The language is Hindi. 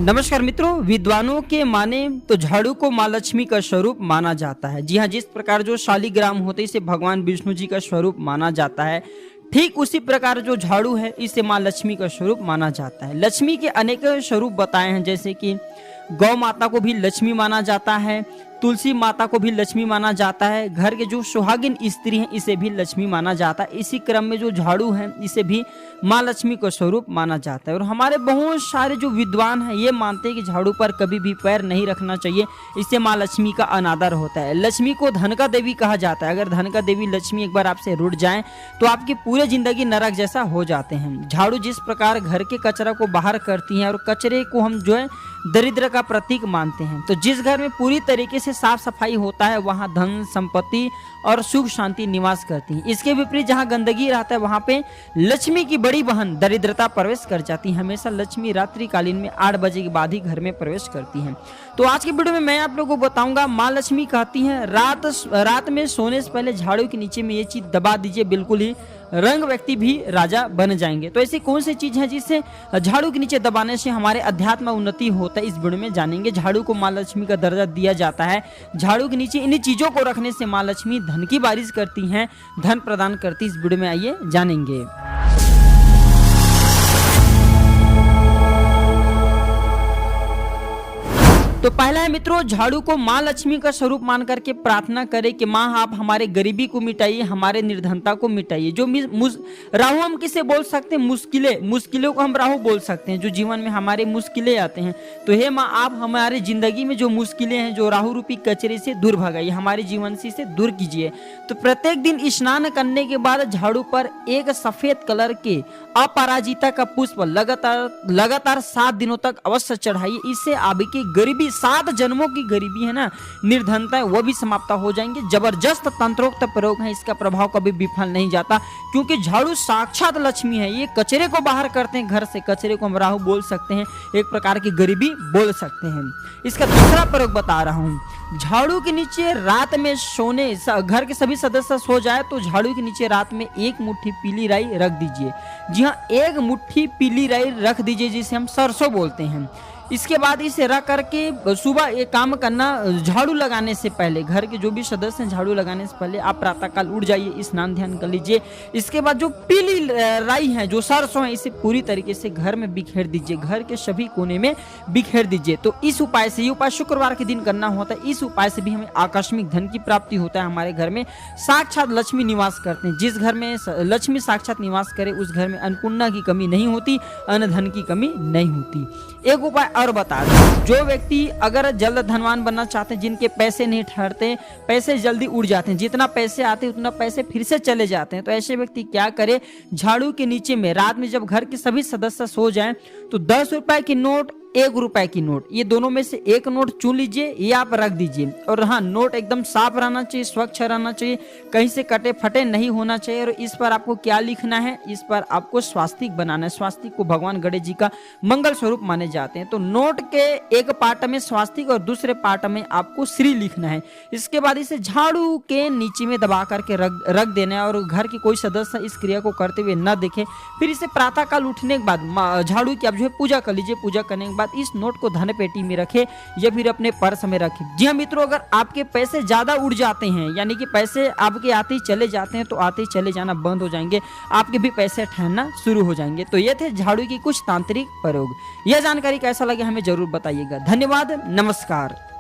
नमस्कार मित्रों, विद्वानों के माने तो झाड़ू को माँ लक्ष्मी का स्वरूप माना जाता है। जी हाँ, जिस प्रकार जो शालिग्राम होते इसे भगवान विष्णु जी का स्वरूप माना जाता है, ठीक उसी प्रकार जो झाड़ू है इसे माँ लक्ष्मी का स्वरूप माना जाता है। लक्ष्मी के अनेक स्वरूप बताए हैं, जैसे कि गौ माता को भी लक्ष्मी माना जाता है, तुलसी माता को भी लक्ष्मी माना जाता है, घर के जो सुहागिन स्त्री हैं इसे भी लक्ष्मी माना जाता है। इसी क्रम में जो झाड़ू है इसे भी माँ लक्ष्मी का स्वरूप माना जाता है। और हमारे बहुत सारे जो विद्वान हैं ये मानते हैं कि झाड़ू पर कभी भी पैर नहीं रखना चाहिए, इससे माँ लक्ष्मी का अनादर होता है। लक्ष्मी को धन का देवी कहा जाता है। अगर धन का देवी लक्ष्मी एक बार आपसे रुठ जाए तो आपकी पूरी जिंदगी नरक जैसा हो जाते हैं। झाड़ू जिस प्रकार घर के कचरा को बाहर करती है और कचरे को हम जो है दरिद्र का प्रतीक मानते हैं, तो जिस घर में पूरी तरीके से साफ सफाई होता है वहां धन संपत्ति और सुख शांति निवास करती है। इसके विपरीत जहां गंदगी रहता है वहां पे लक्ष्मी की बड़ी बहन दरिद्रता प्रवेश कर जाती है। हमेशा लक्ष्मी रात्रि कालीन में 8 बजे के बाद ही घर में प्रवेश करती हैं। तो आज की वीडियो में मैं आप लोगों को बताऊंगा, माँ लक्ष्मी कहती हैं रात में सोने से पहले झाड़ू के नीचे में ये चीज दबा दीजिए, बिल्कुल ही रंग व्यक्ति भी राजा बन जाएंगे। तो ऐसी कौन सी चीज है जिससे झाड़ू के नीचे दबाने से हमारे अध्यात्म उन्नति होता है, इस वीडियो में जानेंगे। झाड़ू को माँ लक्ष्मी का दर्जा दिया जाता है। झाड़ू के नीचे इन चीजों को रखने से माँ लक्ष्मी धन की बारिश करती हैं, धन प्रदान करती। इस वीडियो में आइए जानेंगे। तो पहला है मित्रों, झाड़ू को माँ लक्ष्मी का स्वरूप मान करके प्रार्थना करें कि माँ आप हमारे गरीबी को मिटाइए, हमारे निर्धनता को मिटाइए। जो राहु हम किसे बोल सकते हैं? मुश्किलों को हम राहु बोल सकते हैं। जो जीवन में हमारे मुश्किलें आते हैं, तो हे माँ आप हमारे जिंदगी में जो मुश्किलें हैं, जो राहु रूपी कचरे से दूर भगाइए, हमारे जीवन से इसे दूर कीजिए। तो प्रत्येक दिन स्नान करने के बाद झाड़ू पर एक सफेद कलर के अपराजिता का पुष्प लगातार 7 दिनों तक अवश्य चढ़ाइए। इससे आपकी गरीबी, 7 जन्मों की गरीबी है ना, निर्धनता है, वो भी समाप्त हो जाएंगे। जबरदस्त तंत्रोक्त प्रयोग है, इसका प्रभाव कभी विफल नहीं जाता, क्योंकि झाड़ू साक्षात लक्ष्मी है। ये कचरे को बाहर करते हैं घर से, कचरे को हम राहु बोल सकते हैं, एक प्रकार की गरीबी बोल सकते हैं। इसका दूसरा प्रयोग बता रहा हूं, झाड़ू के नीचे रात में सोने, घर के सभी सदस्य सो जाए तो झाड़ू के नीचे रात में 1 मुट्ठी पीली राई रख दीजिए। जी हाँ, 1 मुट्ठी पीली राई रख दीजिए, जिसे हम सरसों बोलते हैं। इसके बाद इसे रख करके सुबह ये काम करना, झाड़ू लगाने से पहले, घर के जो भी सदस्य हैं झाड़ू लगाने से पहले आप प्रातःकाल उठ जाइए, स्नान ध्यान कर लीजिए। इसके बाद जो पीली राई है, जो सरसों है, इसे पूरी तरीके से घर में बिखेर दीजिए, घर के सभी कोने में बिखेर दीजिए। तो इस उपाय से, ये उपाय शुक्रवार के दिन करना होता है, इस उपाय से भी हमें आकस्मिक धन की प्राप्ति होता है। हमारे घर में साक्षात लक्ष्मी निवास करते हैं। जिस घर में लक्ष्मी साक्षात निवास करे उस घर में अन्नपूर्णा की कमी नहीं होती, अन्न धन की कमी नहीं होती। एक उपाय और बता दें, जो व्यक्ति अगर जल्द धनवान बनना चाहते हैं, जिनके पैसे नहीं ठहरते, पैसे जल्दी उड़ जाते हैं, जितना पैसे आते हैं उतना पैसे फिर से चले जाते हैं, तो ऐसे व्यक्ति क्या करे, झाड़ू के नीचे में रात में जब घर के सभी सदस्य सो जाएं तो 10 रुपए की नोट, 1 रुपए की नोट, ये दोनों में से एक नोट चुन लीजिए, ये आप रख दीजिए। और हाँ, नोट एकदम साफ रहना चाहिए, स्वच्छ रहना चाहिए, कहीं से कटे फटे नहीं होना चाहिए। और इस पर आपको क्या लिखना है, इस पर आपको स्वास्तिक बनाना है। स्वास्तिक को भगवान गणेश जी का मंगल स्वरूप माने जाते हैं। तो नोट के एक पार्ट में स्वास्तिक और दूसरे पार्ट में आपको श्री लिखना है। इसके बाद इसे झाड़ू के नीचे में दबा करके रख देना है, और घर के कोई सदस्य इस क्रिया को करते हुए न देखे। फिर इसे प्रातःकाल उठने के बाद झाड़ू की आप जो है पूजा कर लीजिए। पूजा करने के बाद इस नोट को धन पेटी में रखे या फिर अपने पर्स में रखें। जी हाँ मित्रों, अगर आपके पैसे ज्यादा उड़ जाते हैं, यानी कि पैसे आपके आते ही चले जाते हैं, तो आते ही चले जाना बंद हो जाएंगे, आपके भी पैसे ठहरना शुरू हो जाएंगे। तो ये थे झाड़ू की कुछ तांत्रिक प्रयोग। यह जानकारी कैसा लगे हमें जरूर बताइएगा। धन्यवाद, नमस्कार।